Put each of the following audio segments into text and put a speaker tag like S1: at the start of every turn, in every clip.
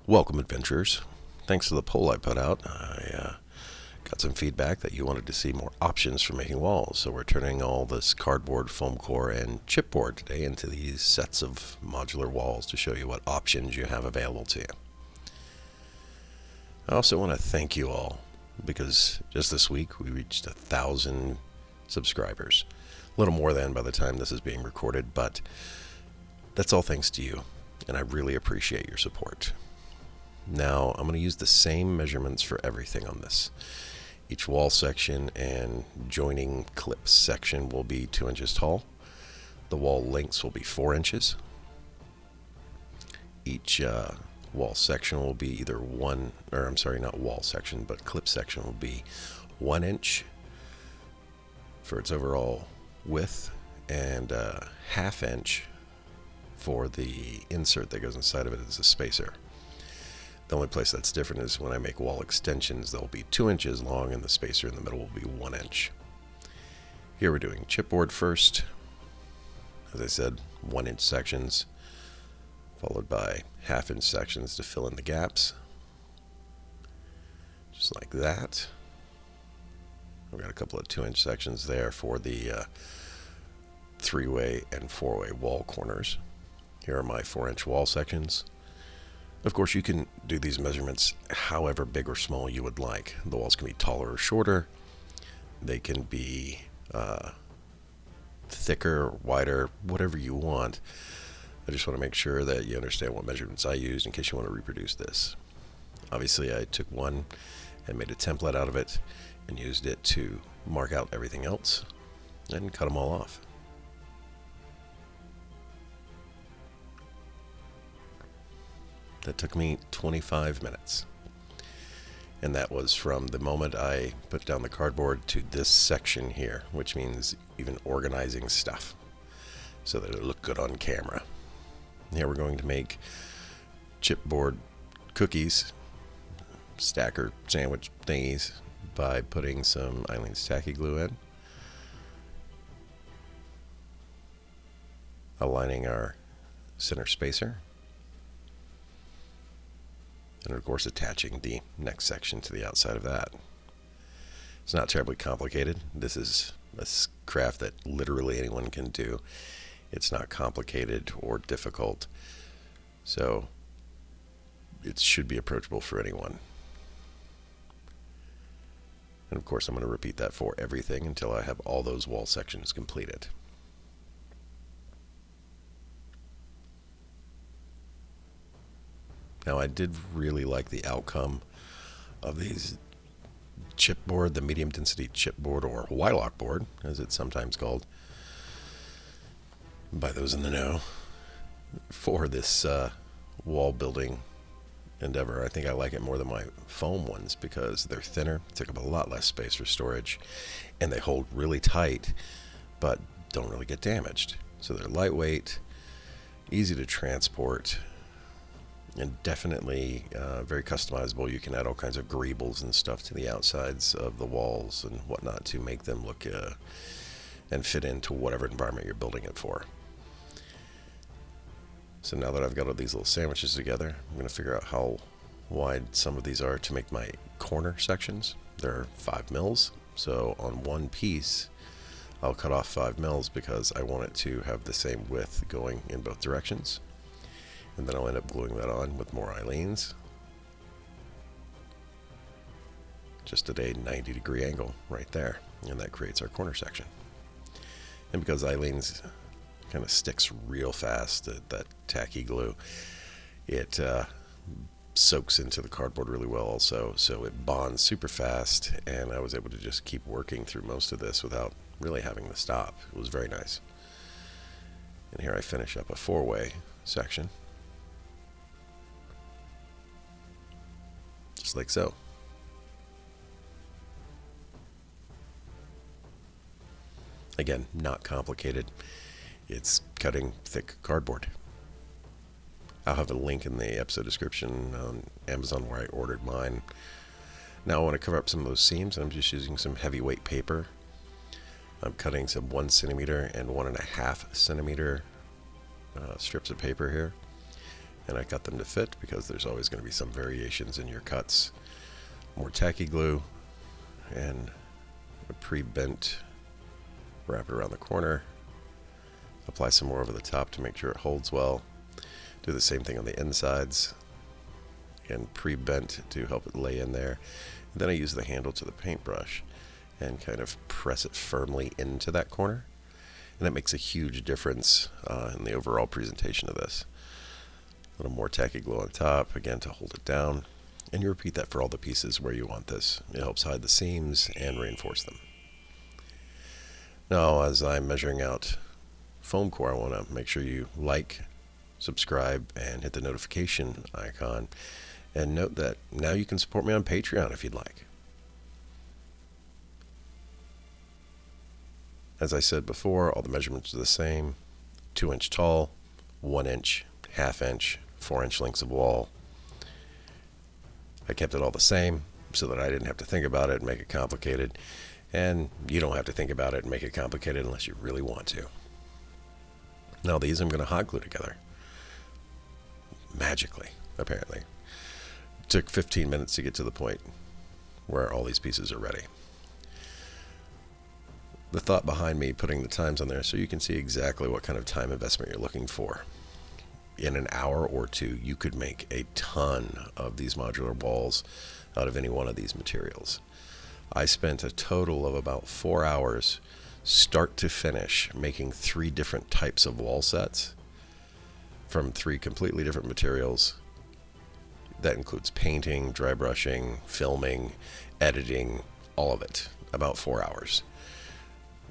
S1: Welcome, adventurers. Thanks to the poll I put out, I got some feedback that you wanted to see more options for making walls. So we're turning all this cardboard, foam core, and chipboard today into these sets of modular walls to show you what options you have available to you. I also want to thank you all because just this week we reached 1,000 subscribers. A little more than by the time this is being recorded, but that's all thanks to you, and I really appreciate your support. Now, I'm going to use the same measurements for everything on this. Each wall section and joining clip section will be 2 inches tall. The wall lengths will be 4 inches. Each wall section will be either not wall section, but clip section will be 1 inch for its overall width and ½ inch for the insert that goes inside of it as a spacer. The only place that's different is when I make wall extensions, they'll be 2 inches long and the spacer in the middle will be 1 inch. Here we're doing chipboard first. As I said, 1 inch sections, followed by ½ inch sections to fill in the gaps. Just like that. I've got a couple of 2 inch sections there for the 3-way and 4-way wall corners. Here are my 4 inch wall sections. Of course, you can do these measurements however big or small you would like. The walls can be taller or shorter. They can be thicker or wider, whatever you want. I just want to make sure that you understand what measurements I used in case you want to reproduce this. Obviously, I took one and made a template out of it and used it to mark out everything else and cut them all off. That took me 25 minutes. And that was from the moment I put down the cardboard to this section here, which means even organizing stuff so that it looked good on camera. Here we're going to make chipboard cookies, stacker sandwich thingies, by putting some Eileen's tacky glue in, aligning our center spacer, and of course attaching the next section to the outside of that. It's not terribly complicated. This is a craft that literally anyone can do. It's not complicated or difficult, so it should be approachable for anyone. And of course I'm going to repeat that for everything until I have all those wall sections completed. Now, I did really like the outcome of these chipboard, the medium density chipboard, or Wylock board, as it's sometimes called by those in the know, for this wall building endeavor. I think I like it more than my foam ones because they're thinner, take up a lot less space for storage, and they hold really tight, but don't really get damaged. So they're lightweight, easy to transport, and definitely very customizable. You can add all kinds of greebles and stuff to the outsides of the walls and whatnot to make them look and fit into whatever environment you're building it for. So now that I've got all these little sandwiches together, I'm going to figure out how wide some of these are to make my corner sections. They're 5 mils, so on one piece I'll cut off 5 mils because I want it to have the same width going in both directions. And then I'll end up gluing that on with more Eileen's, just at a 90-degree angle right there, and that creates our corner section. And because Eileen's kind of sticks real fast, that tacky glue, it soaks into the cardboard really well also, so it bonds super fast, and I was able to just keep working through most of this without really having to stop. It was very nice. And here I finish up a 4-way section, just like so. Again, not complicated. It's cutting thick cardboard. I'll have a link in the episode description on Amazon where I ordered mine. Now I want to cover up some of those seams, and I'm just using some heavyweight paper. I'm cutting some 1 centimeter and 1.5 centimeter strips of paper here. and I cut them to fit because there's always going to be some variations in your cuts. More tacky glue and a pre-bent, wrap it around the corner, apply some more over the top to make sure it holds well. Do the same thing on the insides, and pre-bent to help it lay in there. And then I use the handle to the paintbrush and kind of press it firmly into that corner, and that makes a huge difference in the overall presentation of this. A little more tacky glue on top, again, to hold it down, and you repeat that for all the pieces where you want this. It helps hide the seams and reinforce them. Now, as I'm measuring out foam core, I want to make sure you like, subscribe, and hit the notification icon. And note that now you can support me on Patreon if you'd like. As I said before, all the measurements are the same. 2-inch tall, 1-inch, half-inch, 4-inch lengths of wall. I kept it all the same so that I didn't have to think about it and make it complicated. And you don't have to think about it and make it complicated unless you really want to. Now these I'm going to hot glue together. Magically, apparently. It took 15 minutes to get to the point where all these pieces are ready. The thought behind me putting the times on there so you can see exactly what kind of time investment you're looking for. In an hour or two, you could make a ton of these modular walls out of any one of these materials. I spent a total of about 4 hours, start to finish, making 3 different types of wall sets from 3 completely different materials. That includes painting, dry brushing, filming, editing, all of it, about 4 hours.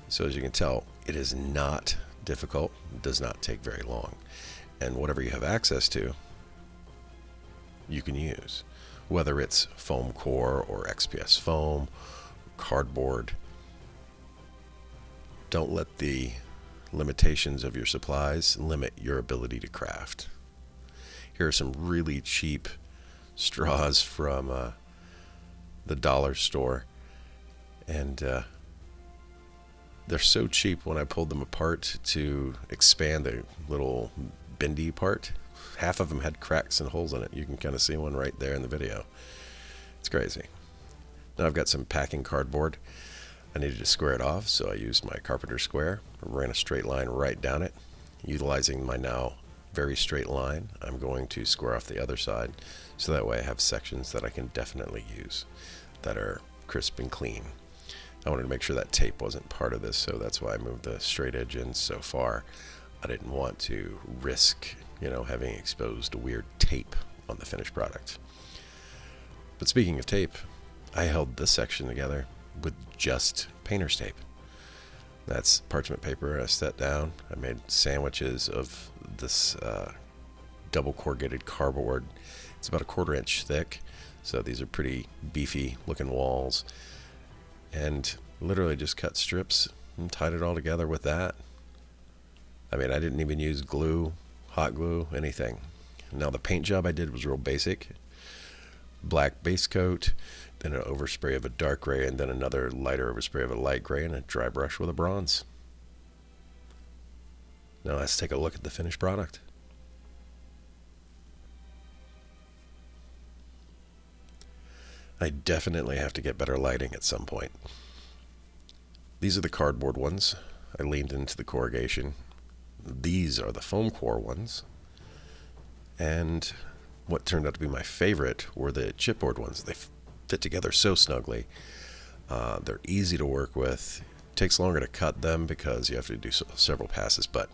S1: So as you can tell, it is not difficult, it does not take very long. And whatever you have access to, you can use. Whether it's foam core or XPS foam, cardboard. Don't let the limitations of your supplies limit your ability to craft. Here are some really cheap straws from the dollar store, and they're so cheap. When I pulled them apart to expand the little bendy part, half of them had cracks and holes in it. You can kind of see one right there in the video. It's crazy. Now I've got some packing cardboard. I needed to square it off, so I used my carpenter square, ran a straight line right down it. Utilizing my now very straight line, I'm going to square off the other side, so that way I have sections that I can definitely use that are crisp and clean. I wanted to make sure that tape wasn't part of this, so that's why I moved the straight edge in so far. I didn't want to risk, having exposed weird tape on the finished product. But speaking of tape, I held this section together with just painter's tape. That's parchment paper I set down. I made sandwiches of this double corrugated cardboard. It's about a 1/4 inch thick, so these are pretty beefy looking walls. And literally just cut strips and tied it all together with that. I mean, I didn't even use glue, hot glue, anything. Now the paint job I did was real basic. Black base coat, then an overspray of a dark gray, and then another lighter overspray of a light gray, and a dry brush with a bronze. Now let's take a look at the finished product. I definitely have to get better lighting at some point. These are the cardboard ones. I leaned into the corrugation. These are the foam core ones. And what turned out to be my favorite were the chipboard ones. They fit together so snugly. They're easy to work with. It takes longer to cut them because you have to do several passes, but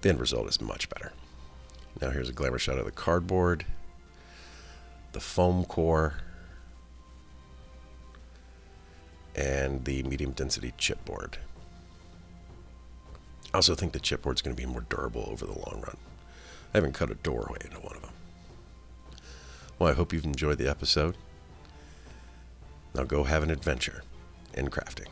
S1: the end result is much better. Now here's a glamour shot of the cardboard, the foam core, and the medium density chipboard. I also think the chipboard's going to be more durable over the long run. I haven't cut a doorway into one of them. Well, I hope you've enjoyed the episode. Now go have an adventure in crafting.